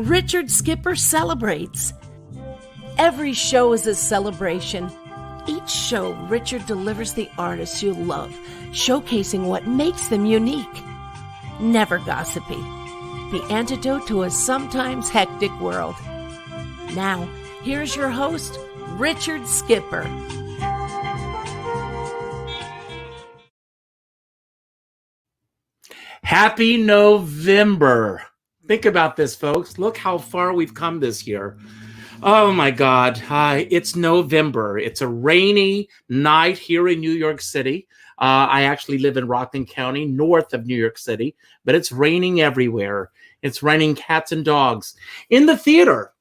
Richard Skipper celebrates. Every show is a celebration. Each show, Richard delivers the artists you love, showcasing what makes them unique. Never gossipy. The antidote to a sometimes hectic world. Now, here's your host, Richard Skipper. Happy November. Think about this, folks. Look how far we've come this year. Oh my God, it's November. It's a rainy night here in New York City. I actually live in Rockland County, north of New York City, but it's raining everywhere. It's raining cats and dogs. In the theater,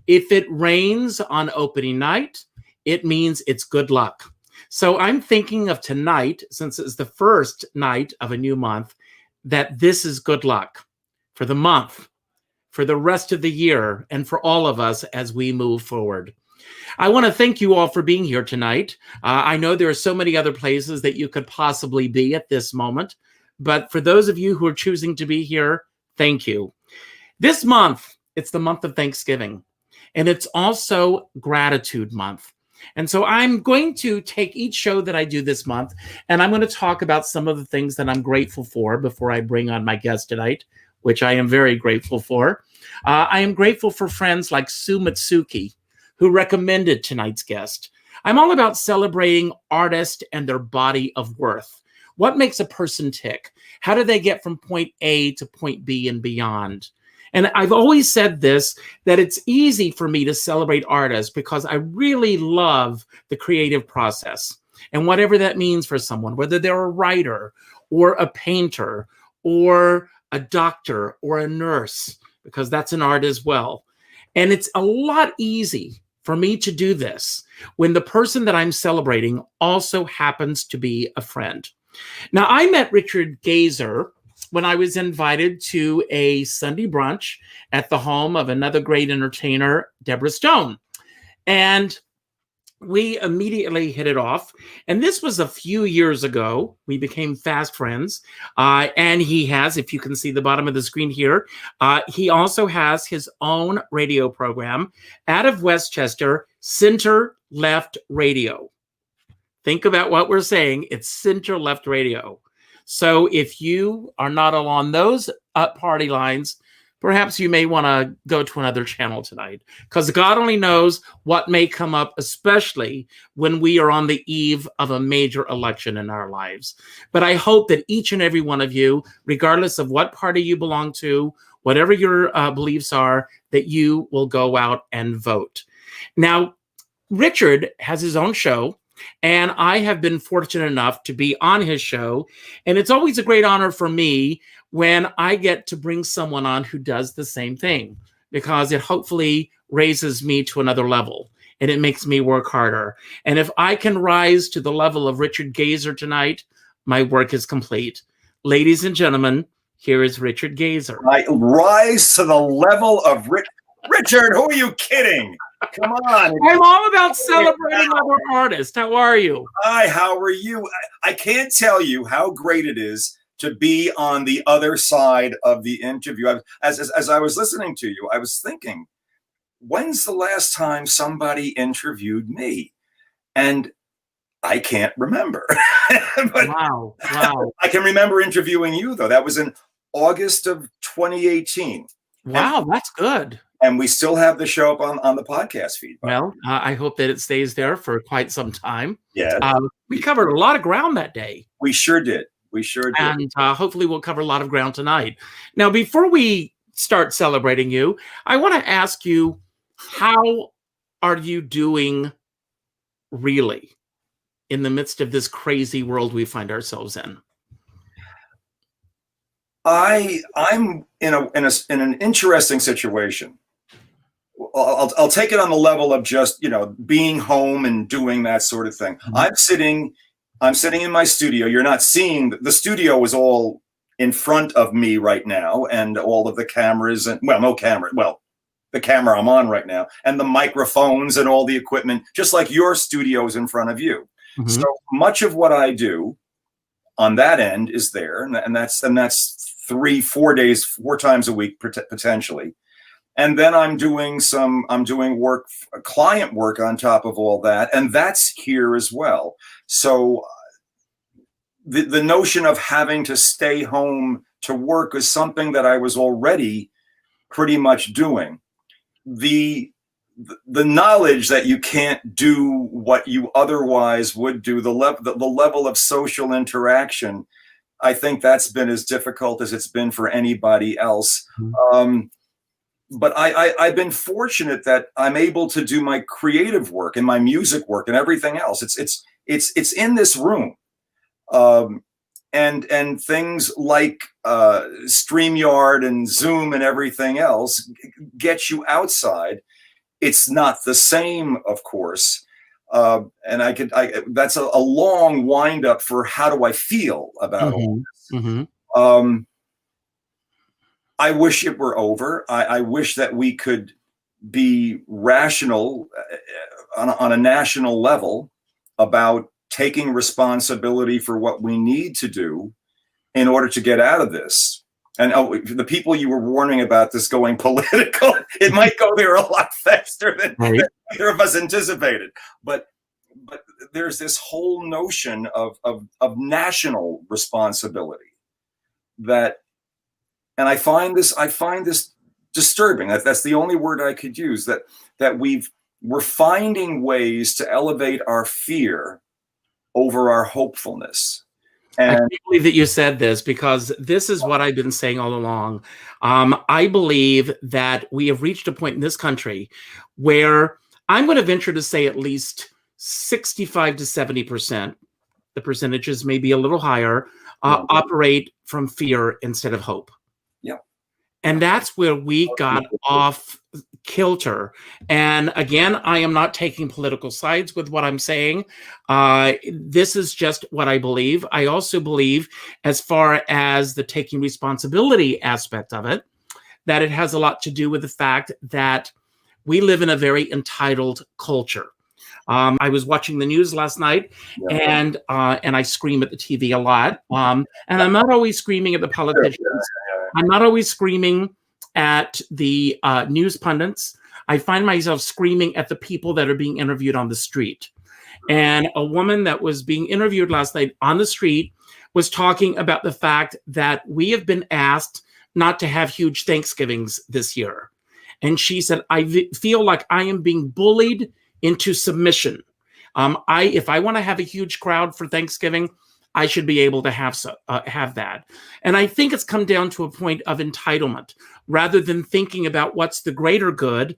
if it rains on opening night, it means it's good luck. So I'm thinking of tonight, since it's the first night of a new month, that this is good luck for the month, for the rest of the year, and for all of us as we move forward. I want to thank you all for being here tonight. I know there are so many other places that you could possibly be at this moment, but for those of you who are choosing to be here, thank you. This month, it's the month of Thanksgiving, and it's also Gratitude Month. And so I'm going to take each show that I do this month, and I'm going to talk about some of the things that I'm grateful for before I bring on my guest tonight, which I am very grateful for. I am grateful for friends like Sue Matsuki, who recommended tonight's guest. I'm all about celebrating artists and their body of worth. What makes a person tick? How do they get from point A to point B and beyond? And I've always said this, that it's easy for me to celebrate artists because I really love the creative process. And whatever that means for someone, whether they're a writer or a painter or a doctor or a nurse, because that's an art as well. And it's a lot easy for me to do this when the person that I'm celebrating also happens to be a friend. Now, I met Richard Gayzur when I was invited to a Sunday brunch at the home of another great entertainer, Deborah Stone. And we immediately hit it off. And this was a few years ago. We became fast friends. And he has, if you can see the bottom of the screen here, he also has his own radio program out of Westchester, Center Left Radio. Think about what we're saying. It's Center Left Radio. So if you are not along those party lines, perhaps you may want to go to another channel tonight, because God only knows what may come up, especially when we are on the eve of a major election in our lives. But I hope that each and every one of you, regardless of what party you belong to, whatever your beliefs are, that you will go out and vote. Now, Richard has his own show, and I have been fortunate enough to be on his show. And it's always a great honor for me when I get to bring someone on who does the same thing, because it hopefully raises me to another level and it makes me work harder. And if I can rise to the level of Richard Gayzur tonight, my work is complete. Ladies and gentlemen, here is Richard Gayzur. I rise to the level of Richard, who are you kidding? Come on. I'm all about celebrating other artists. How are you? Hi, how are you? I can't tell you how great it is to be on the other side of the interview. As I was listening to you, I was thinking, when's the last time somebody interviewed me? And I can't remember. But Wow. I can remember interviewing you, though. That was in August of 2018. Wow, that's good. And we still have the show up on the podcast feed. Well, I hope that it stays there for quite some time. Yeah. We covered a lot of ground that day. We sure did. And hopefully we'll cover a lot of ground tonight. Now, before we start celebrating you, I want to ask you, how are you doing really in the midst of this crazy world we find ourselves in? I'm in an interesting situation. I'll take it on the level of just, being home and doing that sort of thing. Mm-hmm. I'm sitting in my studio. You're not seeing the studio is all in front of me right now, and all of the cameras and the camera I'm on right now, and the microphones and all the equipment, just like your studio is in front of you. Mm-hmm. So much of what I do on that end is there, and that's 3-4 days, 4 times a week potentially. And then I'm doing work, client work on top of all that, and that's here as well. So the notion of having to stay home to work is something that I was already pretty much doing. The knowledge that you can't do what you otherwise would do, the level of social interaction, I think that's been as difficult as it's been for anybody else. But I've been fortunate that I'm able to do my creative work and my music work and everything else. It's in this room. And things like StreamYard and Zoom and everything else get you outside. It's not the same, of course. And that's a long wind up for how do I feel about all this. I wish it were over. I wish that we could be rational on a national level about taking responsibility for what we need to do in order to get out of this. And the people you were warning about this going political, it might go there a lot faster than either of us anticipated. But there's this whole notion of national responsibility that, and I find this disturbing. That's the only word I could use. That we're finding ways to elevate our fear over our hopefulness. And I can't believe that you said this, because this is what I've been saying all along. I believe that we have reached a point in this country where I'm going to venture to say at least 65 to 70%, the percentages may be a little higher, operate from fear instead of hope. And that's where we got off kilter. And again, I am not taking political sides with what I'm saying. This is just what I believe. I also believe, as far as the taking responsibility aspect of it, that it has a lot to do with the fact that we live in a very entitled culture. I was watching the news last night, and I scream at the TV a lot. And I'm not always screaming at the politicians. I'm not always screaming at the news pundits. I find myself screaming at the people that are being interviewed on the street. And a woman that was being interviewed last night on the street was talking about the fact that we have been asked not to have huge Thanksgivings this year. And she said, I feel like I am being bullied into submission. If I want to have a huge crowd for Thanksgiving, I should be able to have that. And I think it's come down to a point of entitlement rather than thinking about what's the greater good.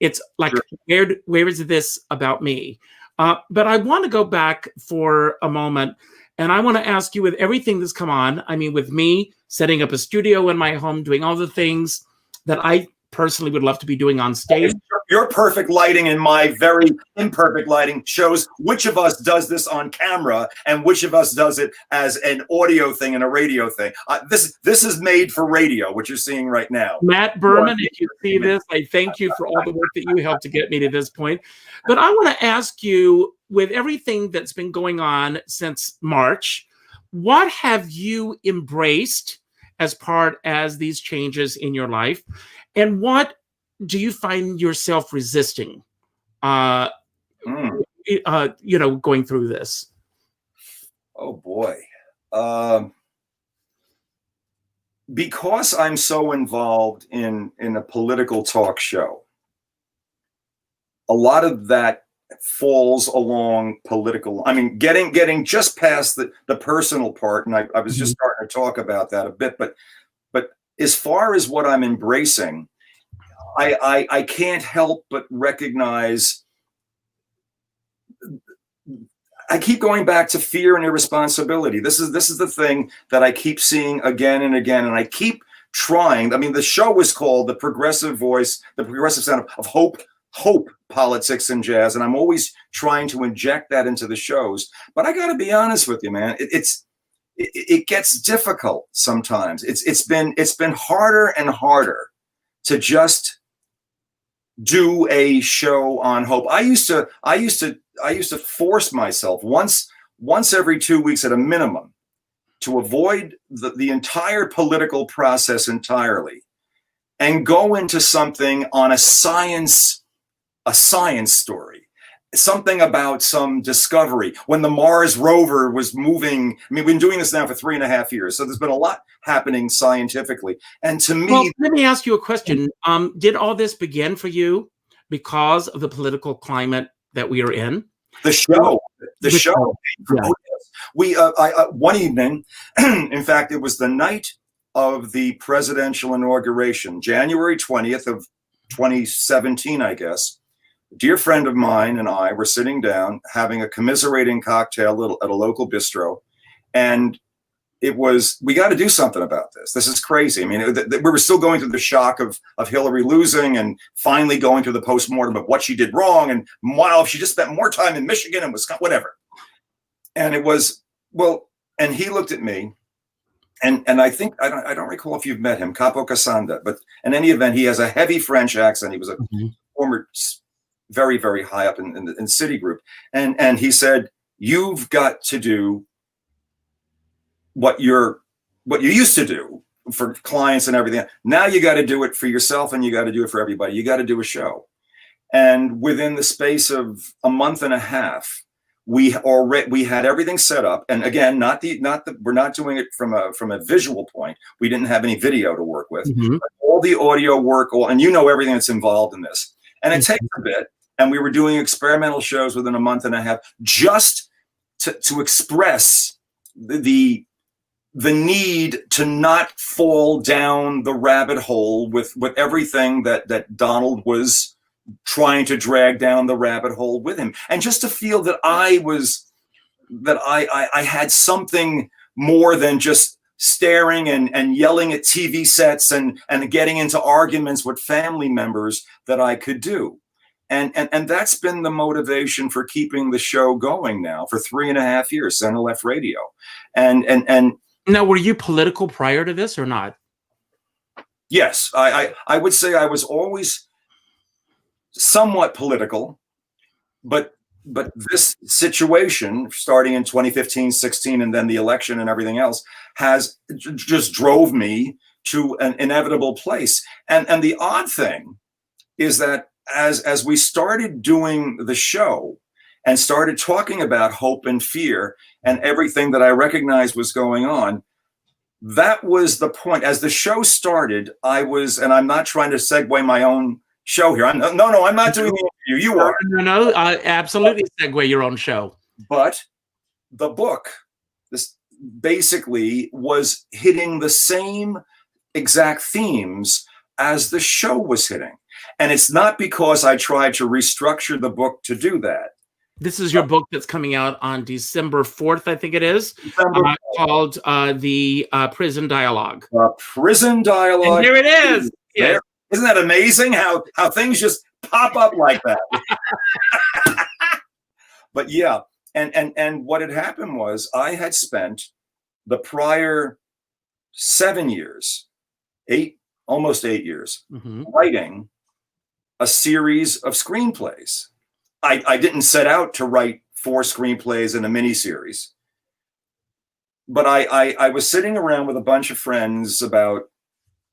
It's like, where is this about me? But I want to go back for a moment, and I want to ask you, with everything that's come on, I mean, with me setting up a studio in my home, doing all the things that I personally would love to be doing on stage. Your perfect lighting and my very imperfect lighting shows which of us does this on camera and which of us does it as an audio thing and a radio thing. This is made for radio, what you're seeing right now. Matt Berman, if you see this, I thank you for all the work that you helped to get me to this point. But I want to ask you, with everything that's been going on since March, what have you embraced as part as these changes in your life? And what do you find yourself resisting, going through this? Oh, boy. Because I'm so involved in a political talk show, a lot of that falls along political. I mean, getting just past the personal part, and I was just starting to talk about that a bit, but as far as what I'm embracing, I can't help but recognize, I keep going back to fear and irresponsibility. This is the thing that I keep seeing again and again, and I keep trying. I mean, the show is called The Progressive Voice, The Progressive Sound of Hope, Politics, and Jazz, and I'm always trying to inject that into the shows. But I got to be honest with you, man. It gets difficult sometimes. It's been harder and harder to just do a show on hope. I used to force myself once every 2 weeks at a minimum to avoid the entire political process entirely and go into something on a science story, something about some discovery when the Mars rover was moving. I mean, we've been doing this now for 3.5 years, so there's been a lot happening scientifically. And to me, well, let me ask you a question. Did all this begin for you because of the political climate that we are in? The show. Yeah. We one evening, in fact, it was the night of the presidential inauguration, January 20th of 2017, I guess. A dear friend of mine and I were sitting down having a commiserating cocktail at a local bistro, and it was, we got to do something about this. This is crazy. I mean, we were still going through the shock of Hillary losing, and finally going through the postmortem of what she did wrong, and wow, if she just spent more time in Michigan and Wisconsin, whatever. And it was, well, and he looked at me, and I think, I don't recall if you've met him, Capo Casanda, but in any event, he has a heavy French accent. He was a former, very, very high up in Citigroup. And he said, you've got to do what you used to do for clients and everything. Now you got to do it for yourself, and you got to do it for everybody. You got to do a show. And within the space of a month and a half, we had everything set up. And again, we're not doing it from a visual point. We didn't have any video to work with. But all the audio work, and you know everything that's involved in this. And it takes a bit. And we were doing experimental shows within a month and a half, just to express the need to not fall down the rabbit hole with everything that Donald was trying to drag down the rabbit hole with him, and just to feel that I had something more than just staring and yelling at TV sets and getting into arguments with family members that I could do. And that's been the motivation for keeping the show going now for 3.5 years, Center Left Radio. And now, were you political prior to this or not? Yes, I would say I was always somewhat political, but this situation, starting in 2015, 16, and then the election and everything else, has just drove me to an inevitable place. And the odd thing is that as we started doing the show and started talking about hope and fear and everything that I recognized was going on, that was the point. As the show started, and I'm not trying to segue my own show here. I'm not doing the interview. You are. No, absolutely segue your own show. But the book, this basically was hitting the same exact themes as the show was hitting. And it's not because I tried to restructure the book to do that. This is your book that's coming out on December 4th, I think it is, called The Prison Dialogue. Prison Dialogue. And here it is. Yeah. Isn't that amazing how things just pop up like that? But yeah, and what had happened was I had spent the prior 7 years, almost 8 years, writing a series of screenplays. I didn't set out to write 4 screenplays in a miniseries, but I was sitting around with a bunch of friends about,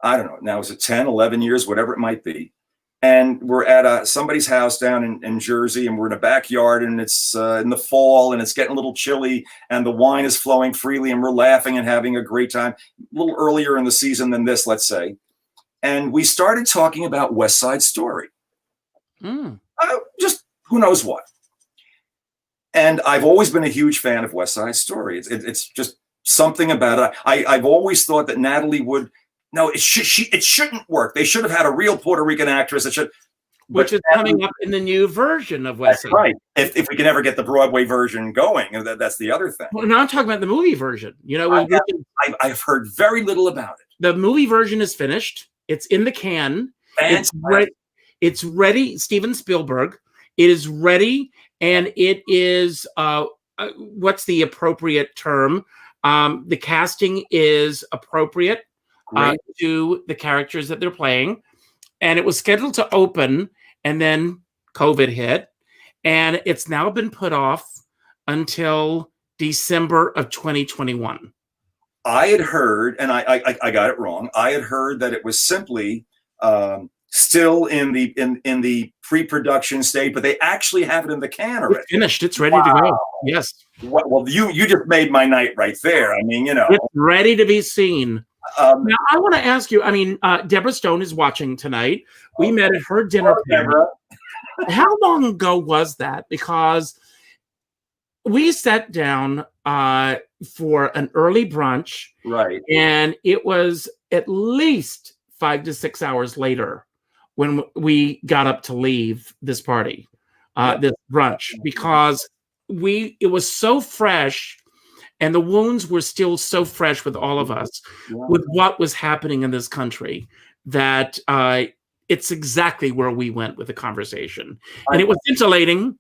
I don't know, now is it 10, 11 years, whatever it might be. And we're at somebody's house down in Jersey, and we're in a backyard, and it's in the fall, and it's getting a little chilly, and the wine is flowing freely, and we're laughing and having a great time. A little earlier in the season than this, let's say. And we started talking about West Side Story. Just who knows what. And I've always been a huge fan of West Side Story. It's just something about it. I've always thought that Natalie Wood, no, it shouldn't work. They should have had a real Puerto Rican actress. Which is coming up in the new version of West Side. Right. If we can ever get the Broadway version going, that's the other thing. Well, now I'm talking about the movie version. You know, I've heard very little about it. The movie version is finished. It's in the can. It's ready. Steven Spielberg. It is ready, and it is what's the appropriate term? The casting is appropriate to the characters that they're playing, and it was scheduled to open, and then COVID hit, and it's now been put off until December of 2021. I had heard, and I got it wrong. I had heard that it was simply still in the pre-production state, but they actually have it in the can already. It's finished. It's ready to go. Yes. Well, you just made my night right there. I mean, it's ready to be seen. Now, I want to ask you. I mean, Deborah Stone is watching tonight. We met at her dinner. How long ago was that? Because we sat down for an early brunch, right? And it was at least 5 to 6 hours later when we got up to leave this party, this brunch, because it was so fresh, and the wounds were still so fresh with all of us, with what was happening in this country, that it's exactly where we went with the conversation, and it was scintillating,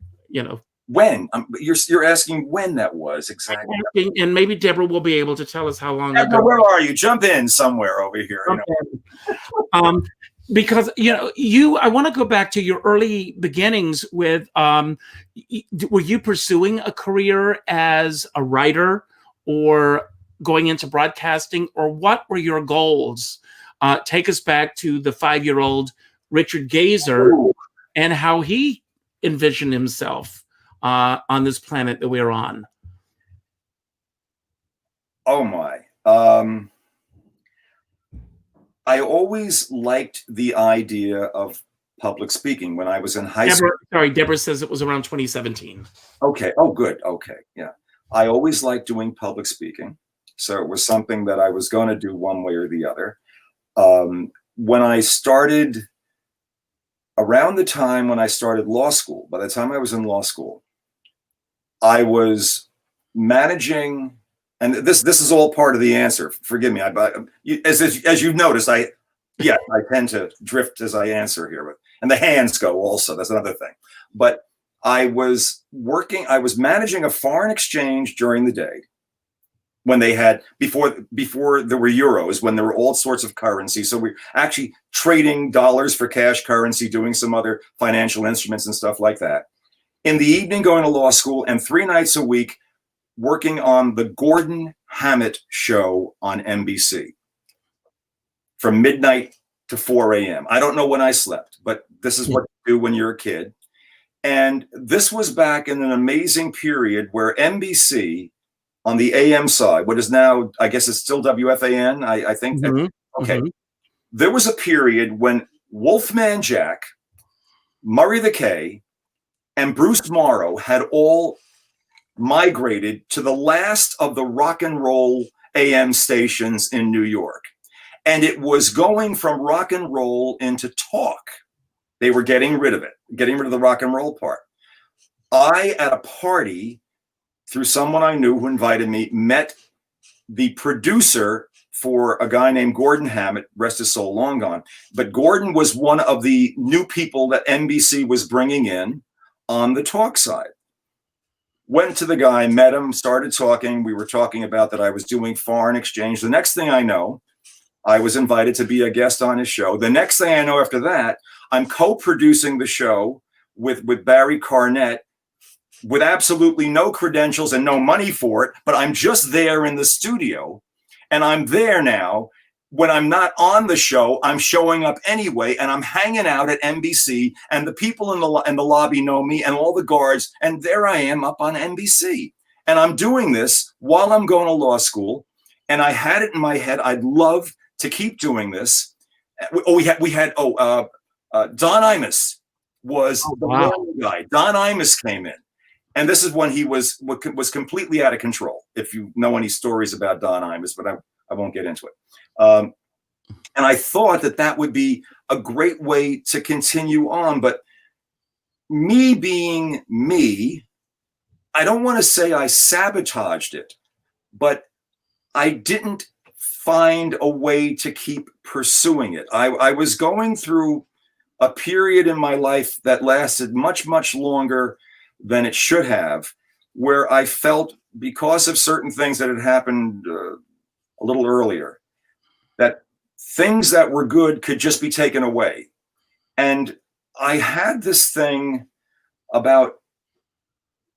When you're asking when that was exactly, and maybe Deborah will be able to tell us how long Deborah, ago. where are you? Jump in somewhere over here. Because I want to go back to your early beginnings with. Were you pursuing a career as a writer, or going into broadcasting, or what were your goals? Take us back to the 5-year-old Richard Gayzur and how he envisioned himself on this planet that we're on. Oh my. I always liked the idea of public speaking when I was in high school. Sorry, Deborah says it was around 2017. Okay. Oh, good. Okay. Yeah. I always liked doing public speaking. So it was something that I was going to do one way or the other. When I started, around the time when I started law school, by the time I was in law school, I was managing, and this is all part of the answer. Forgive me. As you've noticed, I tend to drift as I answer here, and the hands go also. That's another thing. But I was managing a foreign exchange during the day when they had, before there were euros, when there were all sorts of currency. So we're actually trading dollars for cash currency, doing some other financial instruments and stuff like that. In the evening, going to law school, and 3 nights a week working on the Gordon Hammett show on NBC from midnight to 4 a.m. I don't know when I slept, but this is what you do when you're a kid. And this was back in an amazing period where NBC on the AM side, what is now, I guess it's still WFAN, I think. Mm-hmm. Okay. Mm-hmm. There was a period when Wolfman Jack, Murray the K, and Bruce Morrow had all migrated to the last of the rock and roll AM stations in New York. And it was going from rock and roll into talk. They were getting rid of the rock and roll part. I, at a party, through someone I knew who invited me, met the producer for a guy named Gordon Hammett, rest his soul, long gone. But Gordon was one of the new people that NBC was bringing in on the talk side. Went to the guy, met him, started talking. We were talking about that I was doing foreign exchange. The next thing I know, I was invited to be a guest on his show. The next thing I know after that, I'm co-producing the show with Barry Carnett with absolutely no credentials and no money for it, but I'm just there in the studio. And I'm there now. When I'm not on the show, I'm showing up anyway, and I'm hanging out at NBC, and the people in the lobby know me, and all the guards, and there I am up on NBC. And I'm doing this while I'm going to law school, and I had it in my head, I'd love to keep doing this. We had Don Imus was the guy. Don Imus came in, and this is when he was completely out of control. If you know any stories about Don Imus, but I won't get into it. And I thought that would be a great way to continue on. But me being me, I don't want to say I sabotaged it, but I didn't find a way to keep pursuing it. I was going through a period in my life that lasted much, much longer than it should have, where I felt, because of certain things that had happened a little earlier, that things that were good could just be taken away. And I had this thing about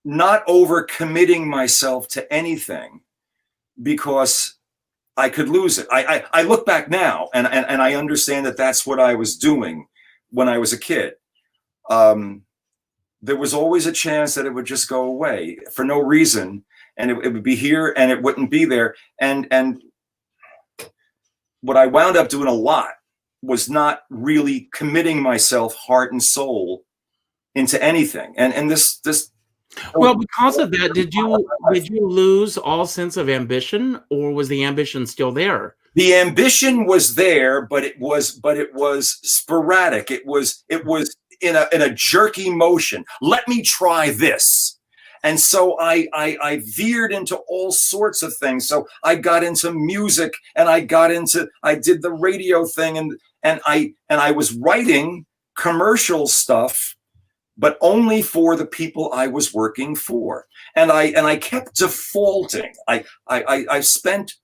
not overcommitting myself to anything, because I could lose it. I look back now and I understand that that's what I was doing when I was a kid. There was always a chance that it would just go away for no reason, and it would be here and it wouldn't be there. And what I wound up doing a lot was not really committing myself heart and soul into anything. And this Well, because of that, did you lose all sense of ambition, or was the ambition still there? The ambition was there, but it was sporadic. It was in a jerky motion. Let me try this. And so I veered into all sorts of things. So I got into music, and I did the radio thing, and I was writing commercial stuff, but only for the people I was working for. And I kept defaulting. I spent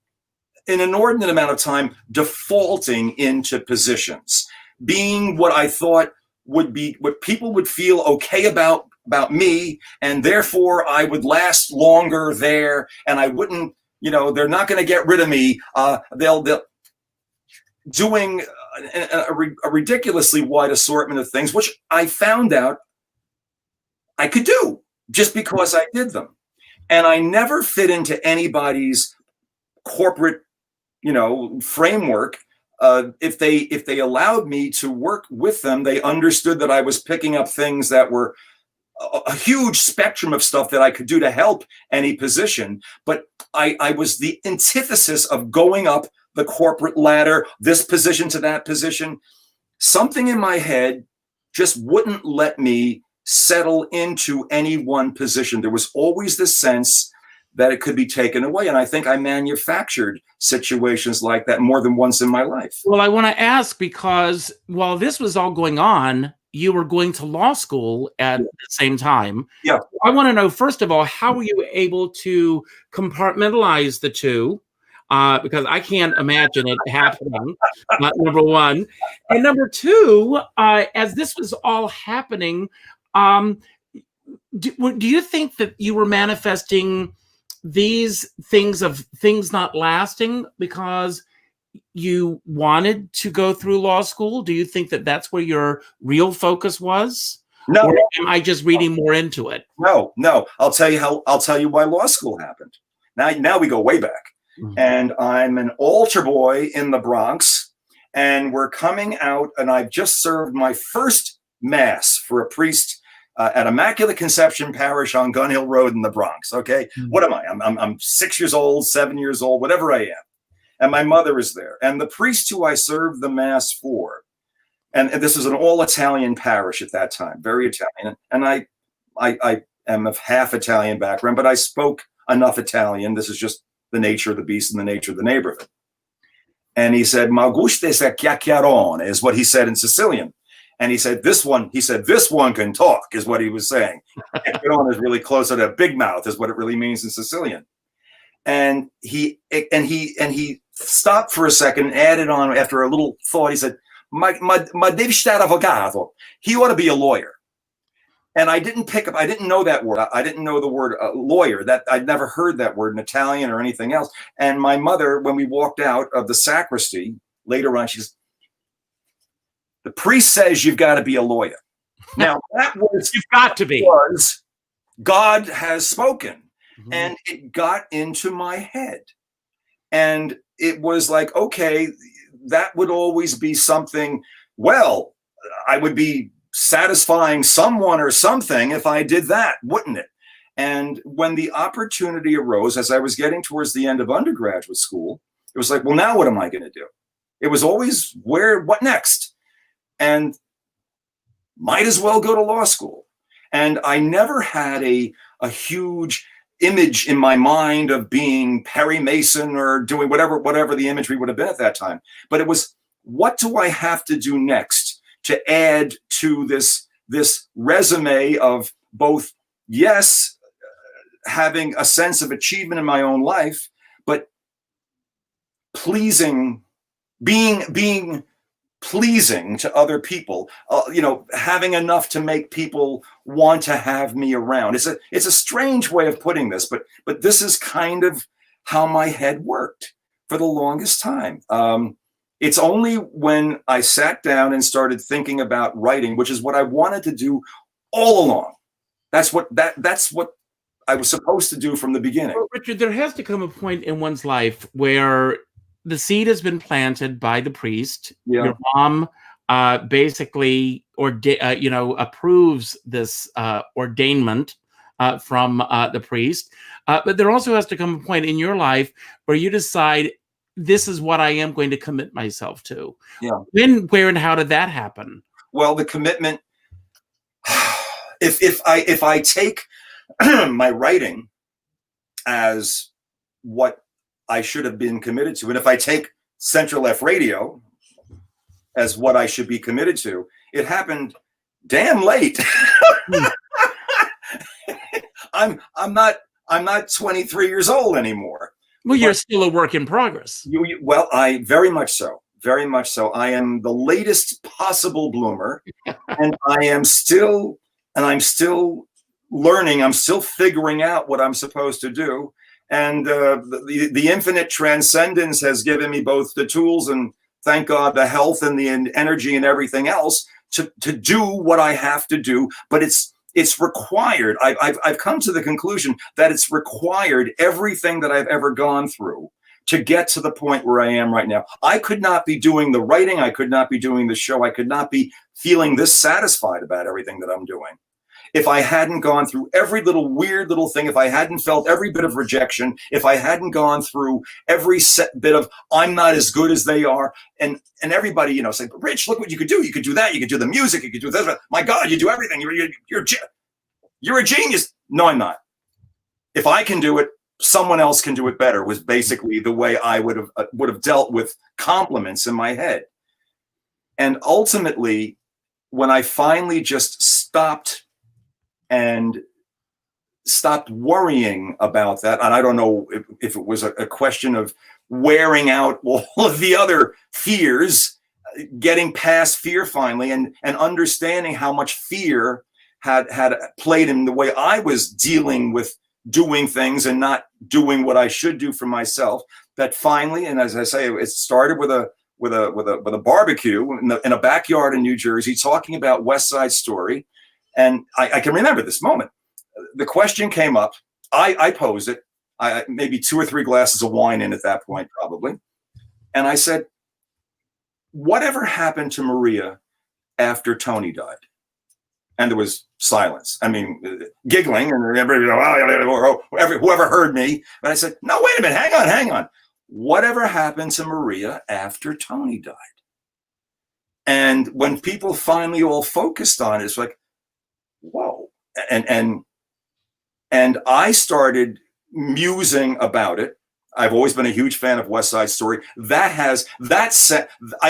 an inordinate amount of time defaulting into positions, being what I thought would be what people would feel okay about me, and therefore I would last longer there, and I wouldn't, they're not going to get rid of me. They'll doing a ridiculously wide assortment of things, which I found out I could do just because I did them. And I never fit into anybody's corporate, framework. If they allowed me to work with them, they understood that I was picking up things that were a huge spectrum of stuff that I could do to help any position. But I was the antithesis of going up the corporate ladder, this position to that position. Something in my head just wouldn't let me settle into any one position. There was always this sense that it could be taken away. And I think I manufactured situations like that more than once in my life. Well, I want to ask, because while this was all going on, you were going to law school at the same time. Yeah. I want to know, first of all, how were you able to compartmentalize the two? Because I can't imagine it happening, number one. And number two, as this was all happening, do you think that you were manifesting these things of things not lasting because you wanted to go through law school? Do you think that that's where your real focus was? No. Or am I just reading more into it? No. I'll tell you why law school happened. Now we go way back. Mm-hmm. And I'm an altar boy in the Bronx, and we're coming out, and I've just served my first mass for a priest at Immaculate Conception Parish on Gun Hill Road in the Bronx. Okay. Mm-hmm. What am I? I'm 6 years old, 7 years old, whatever I am. And my mother is there. And the priest who I served the mass for, and this was an all Italian parish at that time, very Italian. And I am of half Italian background, but I spoke enough Italian. This is just the nature of the beast and the nature of the neighborhood. And he said, "Ma gusta se chiacchierone," is what he said in Sicilian. And he said, this one can talk, is what he was saying. Chiacchierone is really close to big mouth, is what it really means in Sicilian. And he stopped for a second and added on after a little thought. He said, Ma devi stare avvocato. He ought to be a lawyer. And I didn't know that word. I didn't know the word lawyer. That I'd never heard that word in Italian or anything else. And my mother, when we walked out of the sacristy later on, she says, "The priest says you've got to be a lawyer." Now that was you've got to be. Was God has spoken, mm-hmm. And it got into my head, and it was like, okay, that would always be something. Well, I would be satisfying someone or something if I did that, wouldn't it? And when the opportunity arose, as I was getting towards the end of undergraduate school, it was like, well, now what am I going to do? It was always what next? And might as well go to law school. And I never had a huge image in my mind of being Perry Mason or doing whatever the imagery would have been at that time. But it was, what do I have to do next to add to this resume of both, yes, having a sense of achievement in my own life, but pleasing, being pleasing to other people, having enough to make people want to have me around. It's a strange way of putting this, but this is kind of how my head worked. for the longest time. It's only when I sat down and started thinking about writing, which is what I wanted to do all along. That's what I was supposed to do from the beginning. Well, Richard, there has to come a point in one's life where the seed has been planted by the priest. Yeah. Your mom basically approves this ordainment from the priest. But there also has to come a point in your life where you decide, this is what I am going to commit myself to. Yeah. When, where, and how did that happen? Well, the commitment, if I take my writing as what I should have been committed to, and if I take Central F Radio as what I should be committed to, it happened damn late. I'm not 23 years old anymore. Well, you're still a work in progress. Well, I very much so. Very much so. I am the latest possible bloomer, and I'm still learning. I'm still figuring out what I'm supposed to do. And the infinite transcendence has given me both the tools and, thank God, the health and the energy and everything else to do what I have to do. But it's required. I've come to the conclusion that it's required everything that I've ever gone through to get to the point where I am right now. I could not be doing the writing. I could not be doing the show. I could not be feeling this satisfied about everything that I'm doing if I hadn't gone through every little weird little thing, if I hadn't felt every bit of rejection, if I hadn't gone through every bit of I'm not as good as they are, and everybody, say, Rich, look what you could do. You could do that. You could do the music. You could do this. My God, you do everything. You're a genius. No, I'm not. If I can do it, someone else can do it better, was basically the way I would have dealt with compliments in my head. And ultimately, when I finally just stopped worrying about that, and I don't know if it was a question of wearing out all of the other fears, getting past fear finally, and understanding how much fear had played in the way I was dealing with doing things and not doing what I should do for myself. That finally, and as I say, it started with a barbecue in a backyard in New Jersey, talking about West Side Story. And I can remember this moment. The question came up. I posed it. Maybe 2 or 3 glasses of wine in at that point, probably. And I said, whatever happened to Maria after Tony died? And there was silence. I mean, giggling, and everybody, whoever heard me. But I said, no, wait a minute, hang on. Whatever happened to Maria after Tony died? And when people finally all focused on it, it's like, whoa. And I started musing about it. I've always been a huge fan of West Side Story. I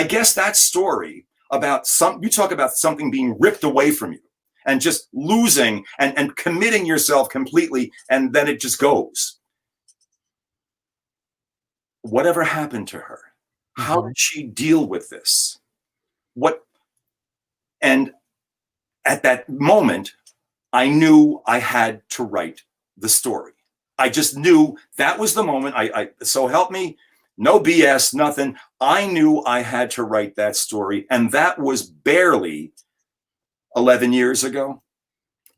guess that story about you talk about something being ripped away from you and just losing and committing yourself completely, and then it just goes. Whatever happened to her? How did she deal with this? And at that moment, I knew I had to write the story. I just knew that was the moment. So help me, no BS, nothing. I knew I had to write that story. And that was barely 11 years ago.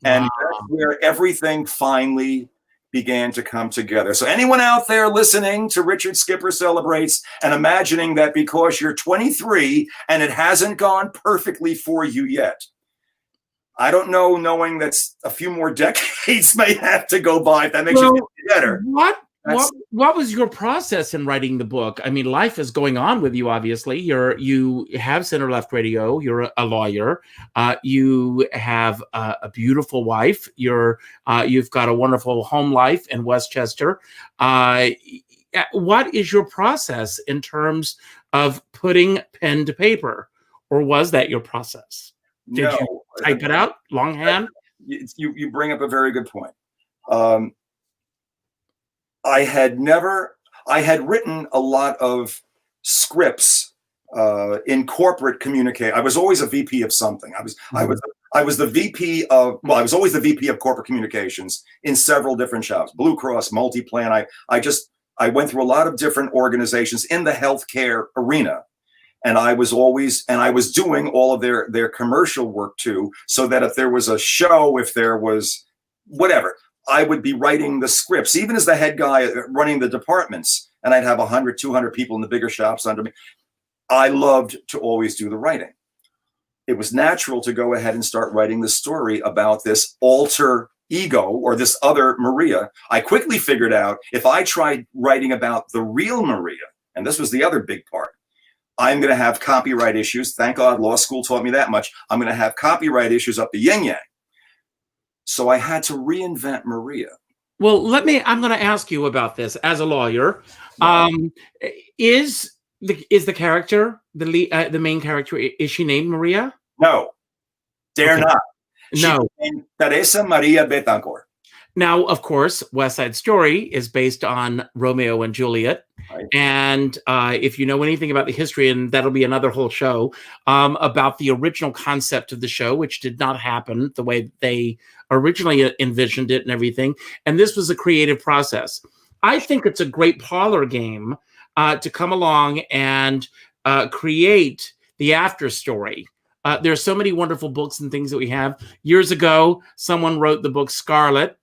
And that's where everything finally began to come together. So anyone out there listening to Richard Skipper Celebrates and imagining that because you're 23 and it hasn't gone perfectly for you yet, I don't know, knowing that a few more decades may have to go by, if that makes you feel better. What was your process in writing the book? I mean, life is going on with you, obviously. You have Center Left Radio. You're a lawyer. You have a beautiful wife. You've got a wonderful home life in Westchester. What is your process in terms of putting pen to paper? Or was that your process? Did you type it out longhand? You bring up a very good point. I had written a lot of scripts in corporate communication. I was always a VP of something. I was always the VP of corporate communications in several different shops, Blue Cross, Multiplan. I just I went through a lot of different organizations in the healthcare arena. And I was doing all of their commercial work too, so that if there was a show, if there was whatever, I would be writing the scripts, even as the head guy running the departments. And I'd have 100, 200 people in the bigger shops under me. I loved to always do the writing. It was natural to go ahead and start writing the story about this alter ego, or this other Maria. I quickly figured out if I tried writing about the real Maria, and this was the other big part, I'm going to have copyright issues. Thank God law school taught me that much. I'm going to have copyright issues up the yin-yang. So I had to reinvent Maria. Well, I'm going to ask you about this as a lawyer. Is the character, the main character, is she named Maria? No, dare not. No. She's named Teresa Maria Betancourt. Now, of course, West Side Story is based on Romeo and Juliet. Right. And if you know anything about the history, and that'll be another whole show, about the original concept of the show, which did not happen the way they originally envisioned it and everything. And this was a creative process. I think it's a great parlor game to come along and create the after story. There are so many wonderful books and things that we have. Years ago, someone wrote the book Scarlet,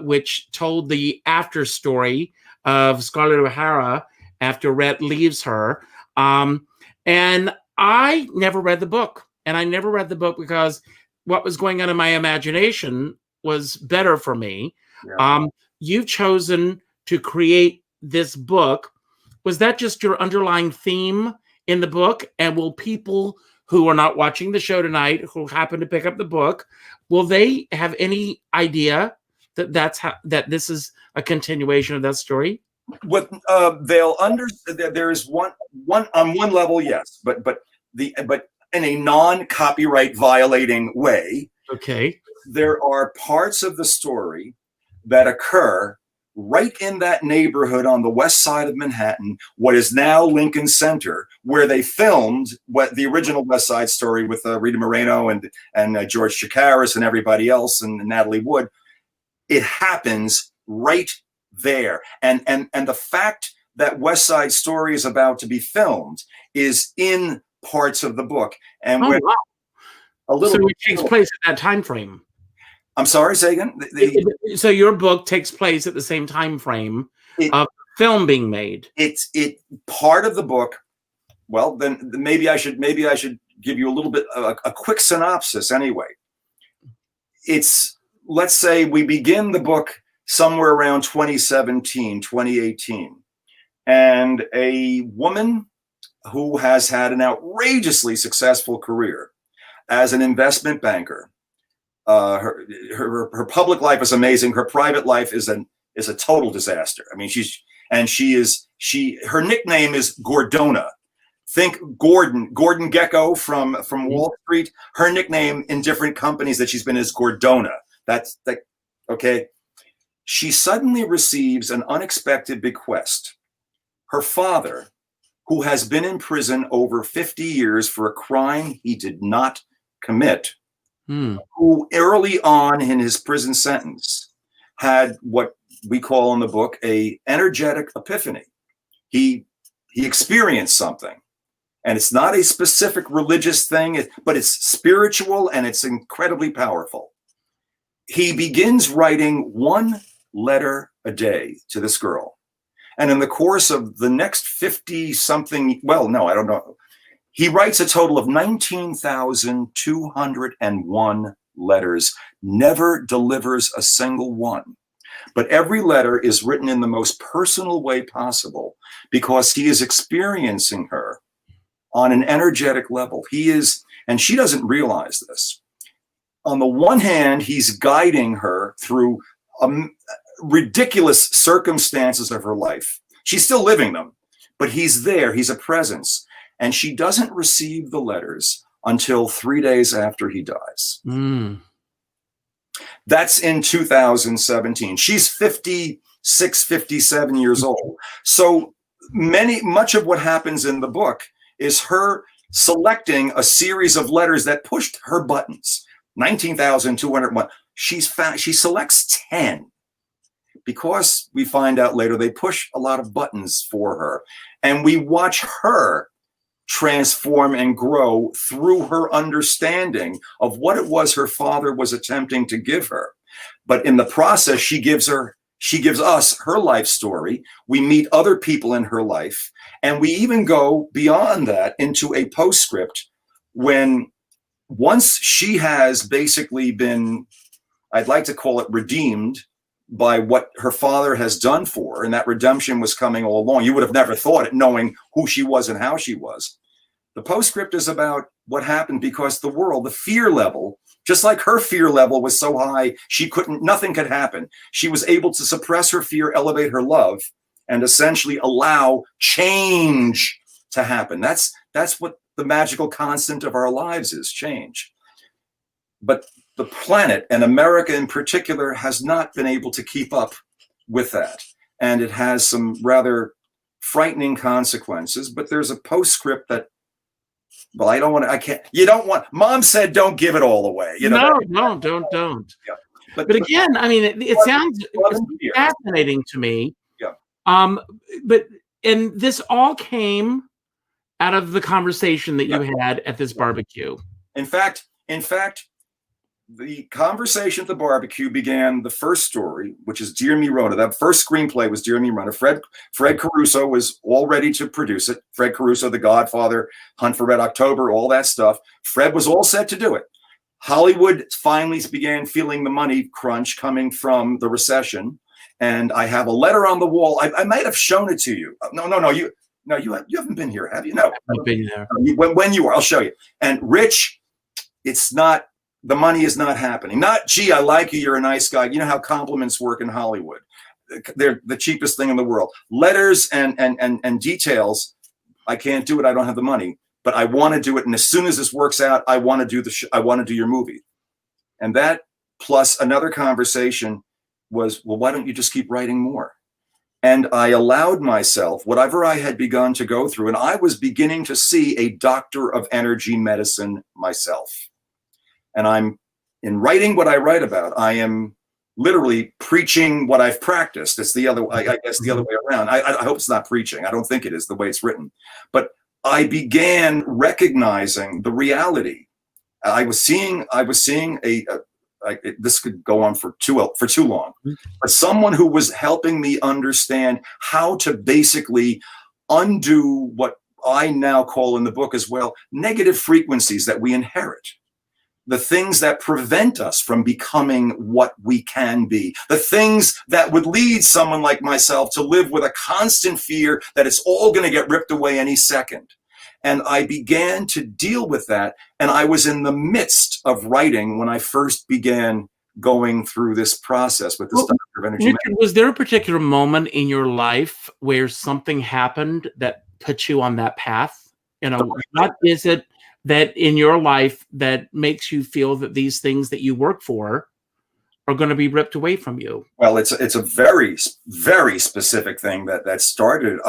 which told the after story of Scarlett O'Hara after Rhett leaves her. And I never read the book. And I never read the book because what was going on in my imagination was better for me. Yeah. You've chosen to create this book. Was that just your underlying theme in the book? And will people who are not watching the show tonight, who happen to pick up the book, will they have any idea that this is a continuation of that story? What they'll understand, there is one on one level, yes, but in a non-copyright violating way. Okay. There are parts of the story that occur right in that neighborhood on the west side of Manhattan, what is now Lincoln Center, where they filmed what the original West Side Story with Rita Moreno and George Chakiris and everybody else and Natalie Wood. It happens right there. And the fact that West Side Story is about to be filmed is in parts of the book. And wow. So it takes place at that time frame. I'm sorry, say again? So your book takes place at the same time frame of film being made. It's part of the book. Well, then maybe I should give you a little bit a quick synopsis anyway. Let's say we begin the book somewhere around 2017, 2018. And a woman who has had an outrageously successful career as an investment banker. Her public life is amazing. Her private life is a total disaster. I mean, her nickname is Gordona. Think Gordon Gecko from Wall Street. Her nickname in different companies that she's been is Gordona. Okay. She suddenly receives an unexpected bequest. Her father, who has been in prison over 50 years for a crime he did not commit, who early on in his prison sentence had what we call in the book a energetic epiphany. He experienced something, and it's not a specific religious thing, but it's spiritual and it's incredibly powerful. He begins writing one letter a day to this girl. And in the course of the next 50 something, well, no, I don't know. He writes a total of 19,201 letters, never delivers a single one. But every letter is written in the most personal way possible because he is experiencing her on an energetic level. And she doesn't realize this. On the one hand, he's guiding her through ridiculous circumstances of her life. She's still living them, but he's there. He's a presence. And she doesn't receive the letters until 3 days after he dies. That's in 2017. She's 56, 57 years old. So much of what happens in the book is her selecting a series of letters that pushed her buttons. 19,201. She selects 10 because we find out later they push a lot of buttons for her. And we watch her transform and grow through her understanding of what it was her father was attempting to give her. But in the process, she gives us her life story. We meet other people in her life, and we even go beyond that into a postscript when once she has basically been, I'd like to call it, redeemed by what her father has done for her, and that redemption was coming all along. You would have never thought it, knowing who she was and how she was. The postscript is about what happened because the world, the fear level, just like her fear level was so high, nothing could happen. She was able to suppress her fear, elevate her love, and essentially allow change to happen. That's what the magical constant of our lives is, change. But the planet, and America in particular, has not been able to keep up with that. And it has some rather frightening consequences. But there's a postscript that, well, Mom said don't give it all away. Don't. Yeah. But again, I mean, it sounds fascinating to me. Yeah. And this all came out of the conversation that you had at this barbecue. In fact, the conversation at the barbecue began the first story, which is Dear Me Rona. That first screenplay was Dear Me Rona. Fred Caruso was all ready to produce it. Fred Caruso, The Godfather, Hunt for Red October, all that stuff. Fred was all set to do it. Hollywood finally began feeling the money crunch coming from the recession. And I have a letter on the wall. I might have shown it to you. No. You haven't been here, have you? No. I've been there. When you were, I'll show you. And Rich, the money is not happening. Not, gee, I like you, you're a nice guy. You know how compliments work in Hollywood. They're the cheapest thing in the world. Letters and details, I can't do it. I don't have the money, but I want to do it. And as soon as this works out, I want to do I want to do your movie. And that plus another conversation was, well, why don't you just keep writing more? And I allowed myself whatever I had begun to go through. And I was beginning to see a doctor of energy medicine myself. And in writing what I write about, I am literally preaching what I've practiced. It's I guess the other way around. I hope it's not preaching. I don't think it is the way it's written. But I began recognizing the reality. I was seeing this could go on for too long, but someone who was helping me understand how to basically undo what I now call in the book as well, negative frequencies that we inherit. The things that prevent us from becoming what we can be, the things that would lead someone like myself to live with a constant fear that it's all going to get ripped away any second. And I began to deal with that. And I was in the midst of writing when I first began going through this process with this doctor of energy. Richard, was there a particular moment in your life where something happened that put you on that path? What is it that in your life that makes you feel that these things that you work for are going to be ripped away from you? Well, it's a very, very specific thing that started.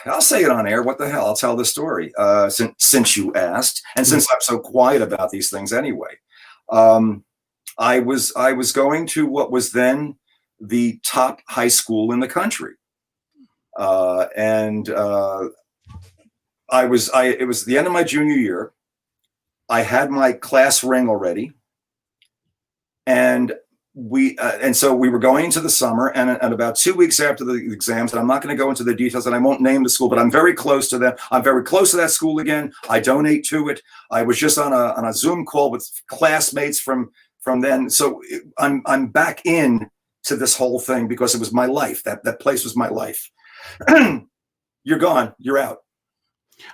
I'll say it on air. What the hell? I'll tell the story since you asked, and since I'm so quiet about these things anyway. I was going to what was then the top high school in the country, and it was the end of my junior year. I had my class ring already, and so we were going into the summer, and about 2 weeks after the exams, and I'm not going to go into the details, and I won't name the school, but I'm very close to them. I'm very close to that school again. I donate to it. I was just on a Zoom call with classmates from then. So I'm back in to this whole thing because it was my life. That place was my life. You're gone. You're out.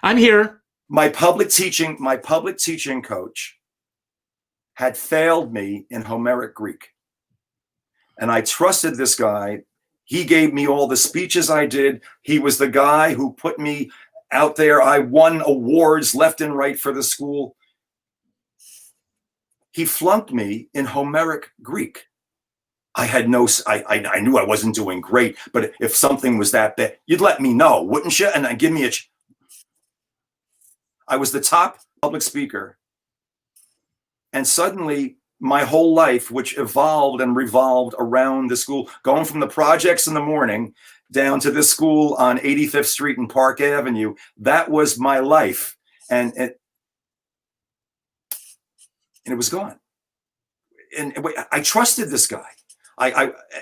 I'm here. My public teaching coach had failed me in Homeric Greek. And I trusted this guy. He gave me all the speeches I did. He was the guy who put me out there. I won awards left and right for the school. He flunked me in Homeric Greek. I knew I wasn't doing great, but if something was that bad, you'd let me know, wouldn't you? And give me I was the top public speaker. And suddenly my whole life, which evolved and revolved around the school, going from the projects in the morning down to this school on 85th Street and Park Avenue. That was my life. And it was gone. And I trusted this guy.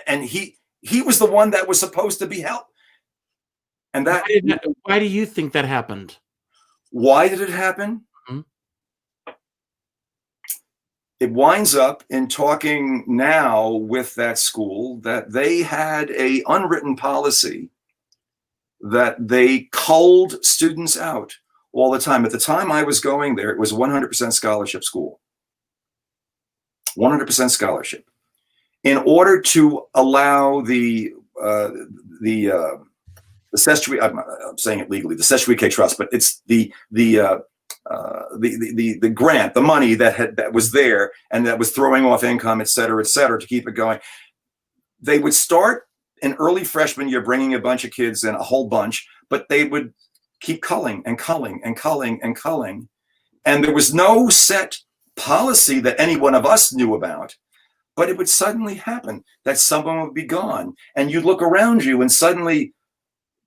And he was the one that was supposed to be helped. And that. Why do you think that happened? Why did it happen? Mm-hmm. It winds up in talking now with that school that they had a unwritten policy that they culled students out all the time. At the time I was going there, it was 100% scholarship school. 100% scholarship. In order to allow the Sedgwick, I'm saying it legally, the Sedgwick Trust, but it's the grant, the money that was there and that was throwing off income, et cetera, to keep it going. They would start in early freshman year, bringing a bunch of kids in, a whole bunch, but they would keep culling and culling and culling and culling. And there was no set policy that any one of us knew about, but it would suddenly happen that someone would be gone. And you look around you and suddenly,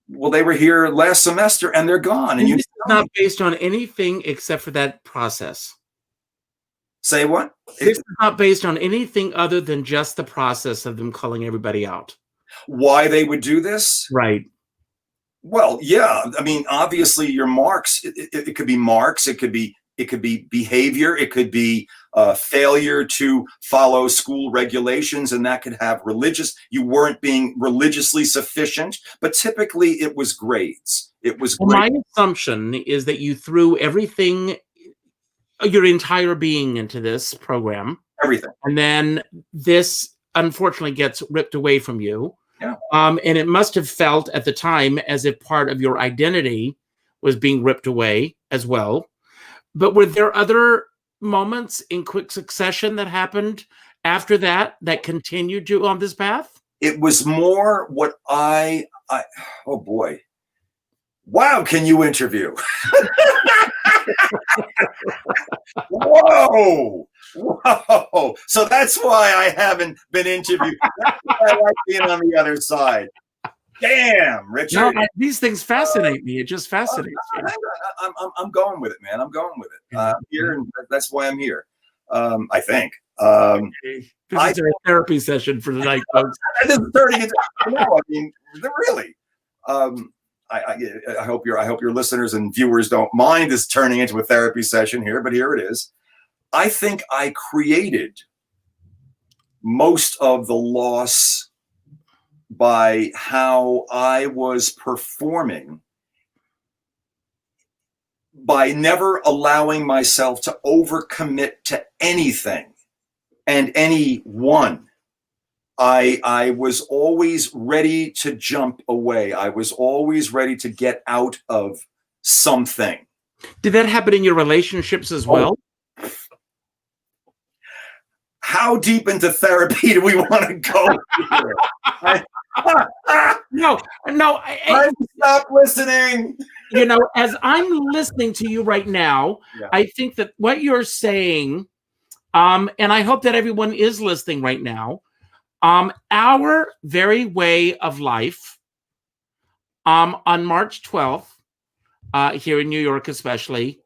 well, they were here last semester and they're gone. And it's not based on anything except for that process. Say what? It's not based on anything other than just the process of them calling everybody out. Why they would do this? Right. Well, yeah. I mean, obviously your marks, it could be marks. It could be behavior. It could be failure to follow school regulations, and that could have you weren't being religiously sufficient, but typically it was grades. It was grades. My assumption is that you threw everything, your entire being into this program. Everything. And then this unfortunately gets ripped away from you. Yeah. And it must have felt at the time as if part of your identity was being ripped away as well. But were there other moments in quick succession that happened after that continued you on this path? It was more what oh boy. Wow, can you interview? Whoa. So that's why I haven't been interviewed. That's why I like being on the other side. Damn, Richard. No, these things fascinate me. It just fascinates me. I'm going with it, man. I'm going with it. I'm here, and that's why I'm here. I think. This is a therapy session for tonight, folks. This is 30. No, I mean, really. I hope your listeners and viewers don't mind this turning into a therapy session here, but here it is. I think I created most of the loss by how I was performing, by never allowing myself to overcommit to anything and anyone. I was always ready to jump away. I was always ready to get out of something. Did that happen in your relationships as well? How deep into therapy do we want to go here? No. Stop listening. You know, as I'm listening to you right now, yeah. I think that what you're saying, and I hope that everyone is listening right now, our very way of life, on March 12th, here in New York especially,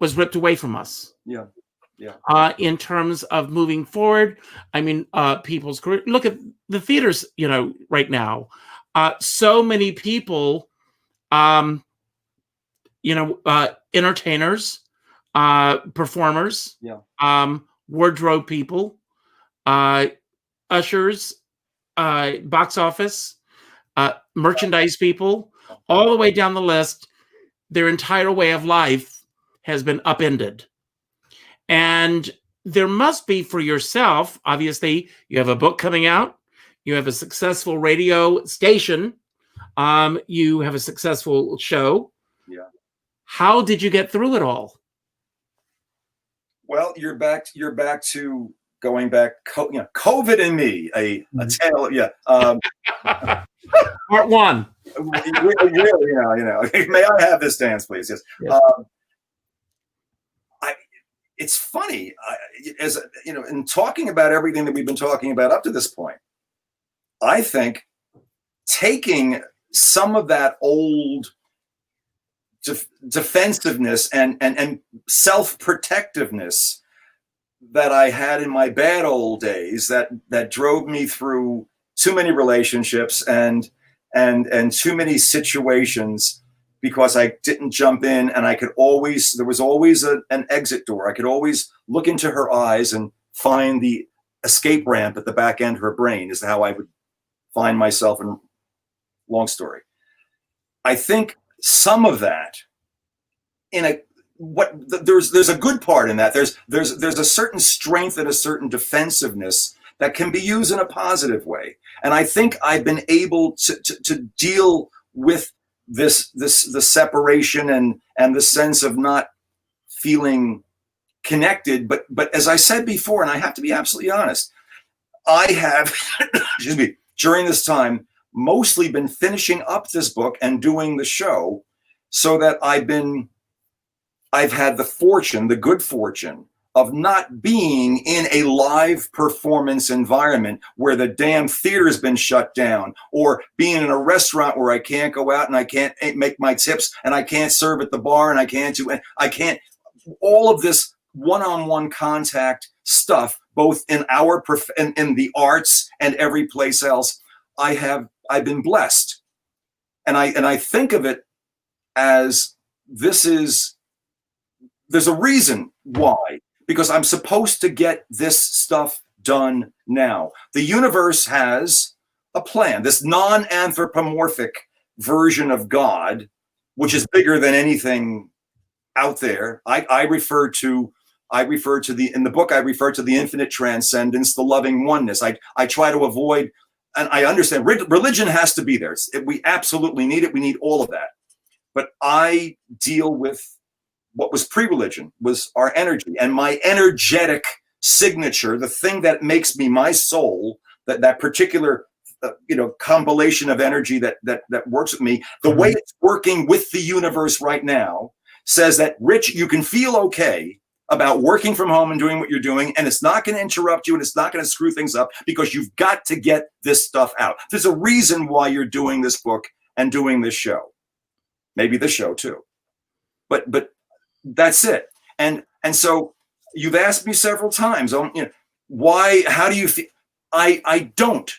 was ripped away from us. Yeah. In terms of moving forward, I mean, people's career. Look at the theaters, you know, right now. So many people, entertainers, performers, wardrobe people, ushers, box office, merchandise people, all the way down the list. Their entire way of life has been upended. And there must be for yourself, obviously, you have a book coming out, you have a successful radio station, you have a successful show. Yeah. How did you get through it all? Well, you're back to going back, COVID and me, a tale. Yeah. Part one. Really, may I have this dance, please? Yes. Yes. it's funny, as you know, in talking about everything that we've been talking about up to this point, I think taking some of that old defensiveness and self-protectiveness that I had in my bad old days that drove me through too many relationships and too many situations, because I didn't jump in, and there was always an exit door. I could always look into her eyes and find the escape ramp at the back end of her brain, is how I would find myself in. Long story. I think some of that there's a good part in that. There's a certain strength and a certain defensiveness that can be used in a positive way. And I think I've been able to deal with the separation and the sense of not feeling connected. But as I said before, and I have to be absolutely honest, I have, excuse me, during this time, mostly been finishing up this book and doing the show, so that I've had the good fortune of not being in a live performance environment where the damn theater's been shut down, or being in a restaurant where I can't go out and I can't make my tips and I can't serve at the bar and I can't all of this one-on-one contact stuff, both in in the arts and every place else. I've been blessed, and I think of it as there's a reason why, because I'm supposed to get this stuff done now. The universe has a plan, this non-anthropomorphic version of God, which is bigger than anything out there. I refer to in the book, I refer to the infinite transcendence, the loving oneness. I try to avoid. And I understand religion has to be there. We absolutely need it. We need all of that. But I deal with what was pre-religion, was our energy, and my energetic signature, the thing that makes me my soul, that particular compilation of energy that works with me, the way it's working with the universe right now, says that, Rich, you can feel okay about working from home and doing what you're doing, and it's not going to interrupt you, and it's not going to screw things up, because you've got to get this stuff out. There's a reason why you're doing this book and doing this show, maybe the show too, but that's it. And so you've asked me several times, why? How do you feel? I don't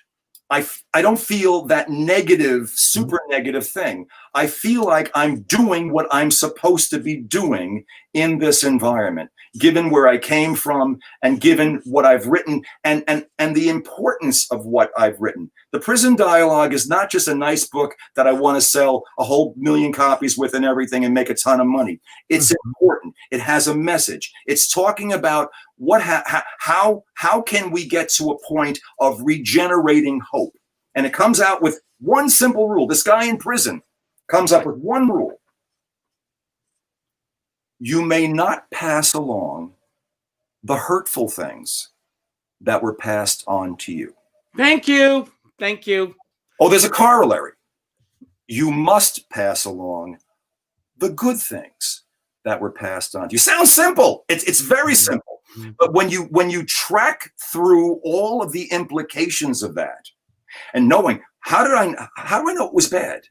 feel that negative, super negative thing. I feel like I'm doing what I'm supposed to be doing in this environment, given where I came from and given what I've written and the importance of what I've written. The Prison Dialogue is not just a nice book that I want to sell a whole million copies with and everything and make a ton of money. It's important. It has a message. It's talking about how can we get to a point of regenerating hope. And it comes out with one simple rule. This guy in prison comes up with one rule. You may not pass along the hurtful things that were passed on to you. Thank you. Thank you. Oh, there's a corollary. You must pass along the good things that were passed on to you. Sounds simple. It's very simple. But when you track through all of the implications of that, and knowing how do I know it was bad?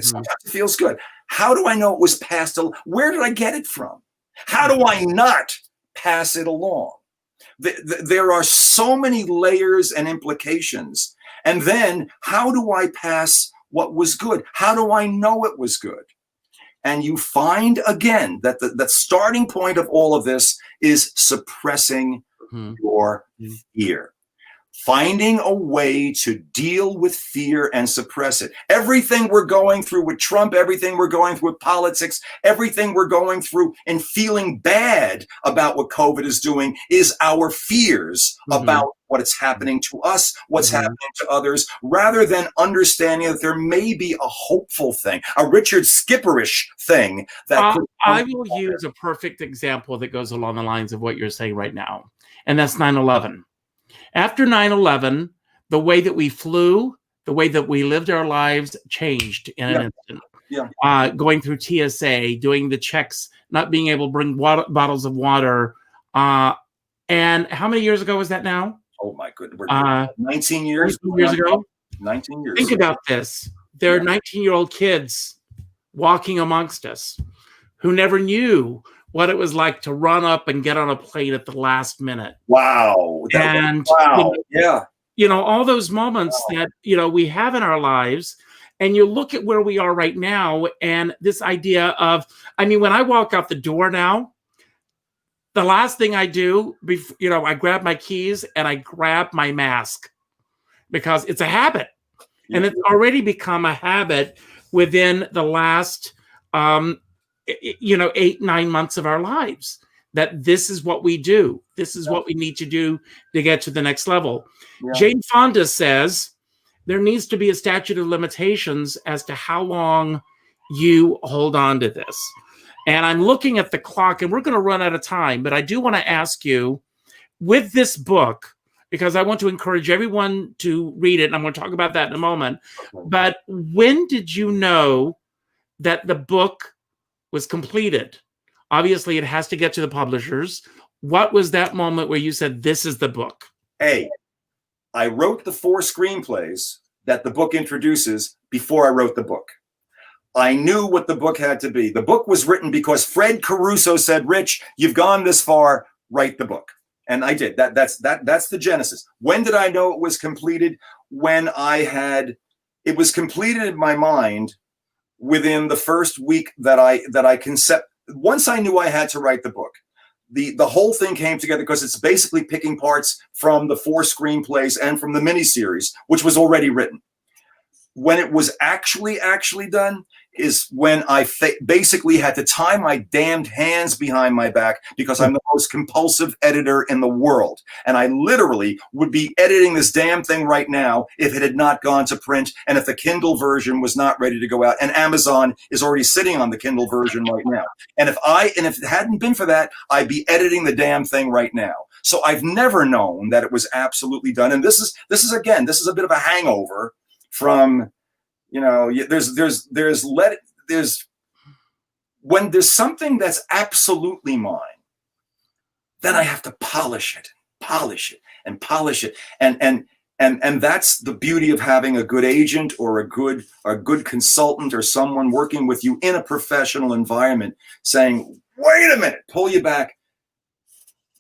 Sometimes it feels good. How do I know it was passed along? Where did I get it from? How do I not pass it along? There are so many layers and implications. And then how do I pass what was good? How do I know it was good? And you find again that the starting point of all of this is suppressing your fear. Finding a way to deal with fear and suppress it. Everything we're going through with Trump, everything we're going through with politics, everything we're going through and feeling bad about what COVID is doing is our fears about what is happening to us, what's happening to others, rather than understanding that there may be a hopeful thing, a Richard Skipperish thing. That I will use a perfect example that goes along the lines of what you're saying right now, and that's 9/11. After 9/11, the way that we flew, the way that we lived our lives changed in an instant. Going through TSA, doing the checks, not being able to bring bottles of water And how many years ago was that now? Oh my goodness. We're 19 years. 19 years ago? 19 years. Think about this. There are 19-year-old kids walking amongst us who never knew what it was like to run up and get on a plane at the last minute. Wow. And wow. Yeah. You know, all those moments that, you know, we have in our lives, and you look at where we are right now, and this idea of, I mean, when I walk out the door now, the last thing I do, you know, I grab my keys and I grab my mask because it's a habit. And it's already become a habit within the last, 8-9 months of our lives, that this is what we do. This is what we need to do to get to the next level. Yeah. Jane Fonda says there needs to be a statute of limitations as to how long you hold on to this. And I'm looking at the clock, and we're going to run out of time, but I do want to ask you, with this book, because I want to encourage everyone to read it, and I'm going to talk about that in a moment, but when did you know that the book was completed? Obviously, it has to get to the publishers. What was that moment where you said, this is the book? Hey, I wrote the 4 screenplays that the book introduces before I wrote the book. I knew what the book had to be. The book was written because Fred Caruso said, Rich, you've gone this far, write the book. And I did. That's the genesis. When did I know it was completed? When it was completed in my mind within the first week that I concept. Once I knew I had to write the book, the whole thing came together, because it's basically picking parts from the 4 screenplays and from the miniseries, which was already written. When it was actually done is when I basically had to tie my damned hands behind my back, because I'm the most compulsive editor in the world. And I literally would be editing this damn thing right now if it had not gone to print, and if the Kindle version was not ready to go out. And Amazon is already sitting on the Kindle version right now. And if it hadn't been for that, I'd be editing the damn thing right now. So I've never known that it was absolutely done. And this is a bit of a hangover from, there's when there's something that's absolutely mine, then I have to polish it. And that's the beauty of having a good agent or a good consultant or someone working with you in a professional environment, saying, wait a minute, pull you back.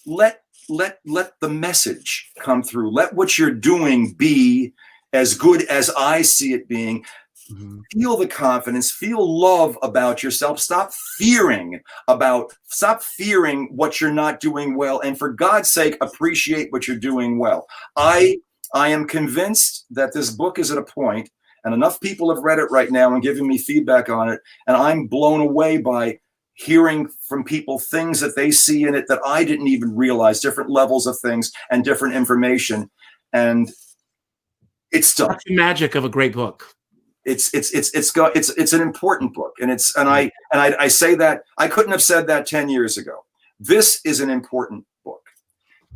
Let the message come through. Let what you're doing be as good as I see it being. Mm-hmm. Feel the confidence, feel love about yourself. Stop fearing what you're not doing well. And for God's sake, appreciate what you're doing well. I am convinced that this book is at a point, and enough people have read it right now and giving me feedback on it, and I'm blown away by hearing from people things that they see in it that I didn't even realize, different levels of things and different information. And it's done. That's the magic of a great book. It's an important book, and I say that I couldn't have said that 10 years ago. This is an important book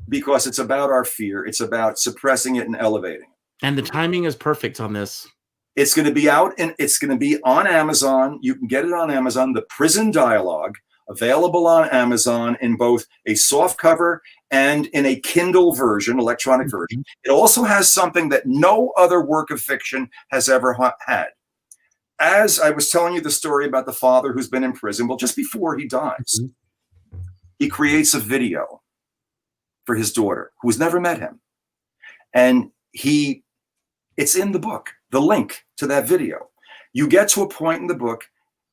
because it's about our fear. It's about suppressing it and elevating it. And the timing is perfect on this. It's going to be out, and it's going to be on Amazon. You can get it on Amazon. The Prison Dialogue, available on Amazon in both a soft cover and in a Kindle version, electronic version. It also has something that no other work of fiction has ever had. As I was telling you the story about the father who's been in prison, well, just before he dies, he creates a video for his daughter, who's never met him. And it's in the book, the link to that video. You get to a point in the book,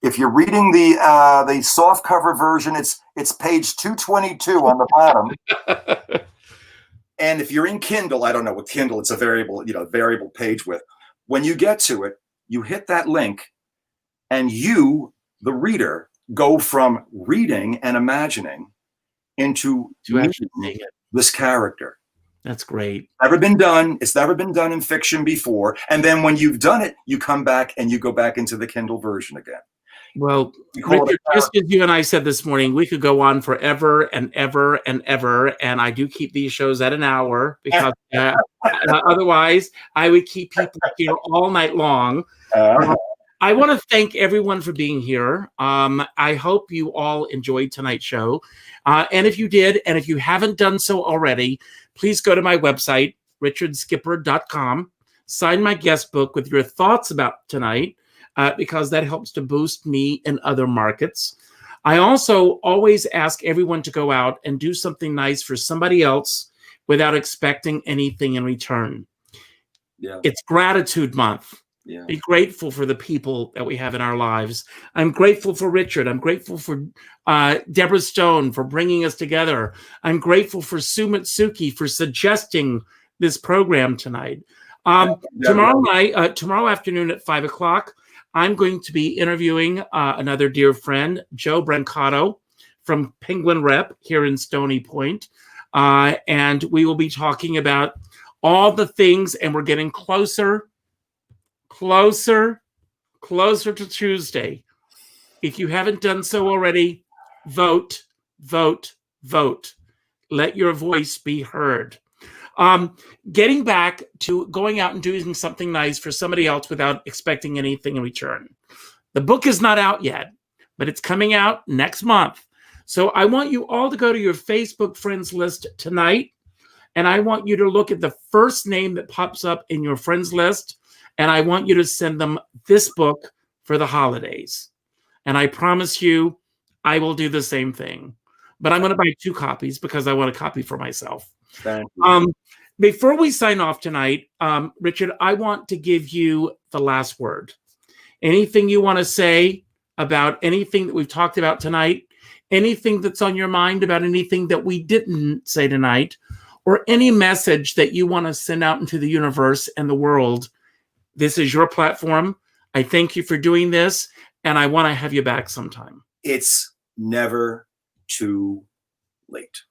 if you're reading the soft cover version, it's page 222 on the bottom. And if you're in Kindle, I don't know, with Kindle, it's a variable page width. When you get to it, you hit that link, and you, the reader, go from reading and imagining into actually seeing it. This character. That's great. It's never been done in fiction before. And then when you've done it, you come back and you go back into the Kindle version again. Well, Richard, just as you and I said this morning, we could go on forever and ever and ever. And I do keep these shows at an hour because otherwise I would keep people here all night long. I want to thank everyone for being here. I hope you all enjoyed tonight's show. And if you did, and if you haven't done so already, please go to my website, richardskipper.com, sign my guest book with your thoughts about tonight, because that helps to boost me in other markets. I also always ask everyone to go out and do something nice for somebody else without expecting anything in return. Yeah. It's gratitude month. Yeah. Be grateful for the people that we have in our lives. I'm grateful for Richard. I'm grateful for Deborah Stone for bringing us together. I'm grateful for Sumit Suki for suggesting this program tonight. Tomorrow afternoon at 5 o'clock, I'm going to be interviewing another dear friend, Joe Brancato from Penguin Rep here in Stony Point. And we will be talking about all the things, and we're getting closer to Tuesday. If you haven't done so already, vote. Let your voice be heard. Getting back to going out and doing something nice for somebody else without expecting anything in return. The book is not out yet, but it's coming out next month. So I want you all to go to your Facebook friends list tonight, and I want you to look at the first name that pops up in your friends list, and I want you to send them this book for the holidays. And I promise you, I will do the same thing. But I'm going to buy 2 copies because I want a copy for myself. Thank you. Before we sign off tonight, Richard, I want to give you the last word. Anything you want to say about anything that we've talked about tonight, anything that's on your mind about anything that we didn't say tonight, or any message that you want to send out into the universe and the world, this is your platform. I thank you for doing this, and I want to have you back sometime. It's never too late.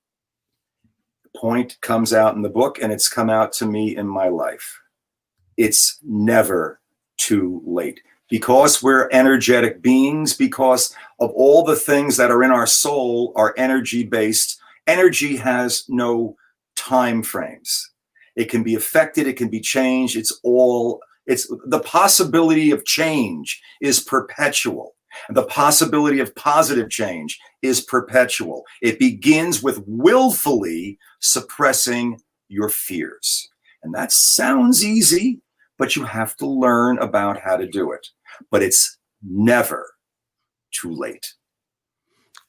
The point comes out in the book, and it's come out to me in my life. It's never too late. Because we're energetic beings, because of all the things that are in our soul are energy-based. Energy has no time frames. It can be affected, it can be changed. It's the possibility of change is perpetual. The possibility of positive change is perpetual. It begins with willfully suppressing your fears. And that sounds easy, but you have to learn about how to do it. But it's never too late.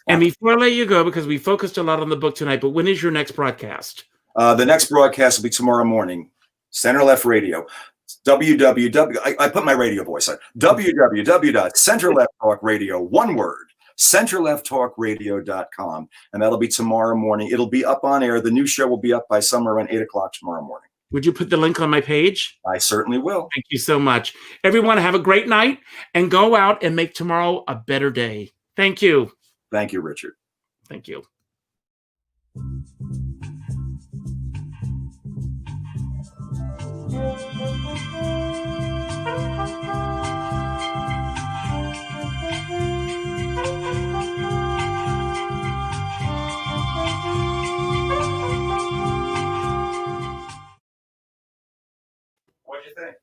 And before I let you go, because we focused a lot on the book tonight, but when is your next broadcast? The next broadcast will be tomorrow morning, Center Left Radio. I put my radio voice on. www.centerlefttalkradio, one word, centerlefttalkradio.com. And that'll be tomorrow morning. It'll be up on air. The new show will be up by somewhere around 8 o'clock tomorrow morning. Would you put the link on my page? I certainly will. Thank you so much. Everyone, have a great night and go out and make tomorrow a better day. Thank you. Thank you, Richard. Thank you. What'd you think?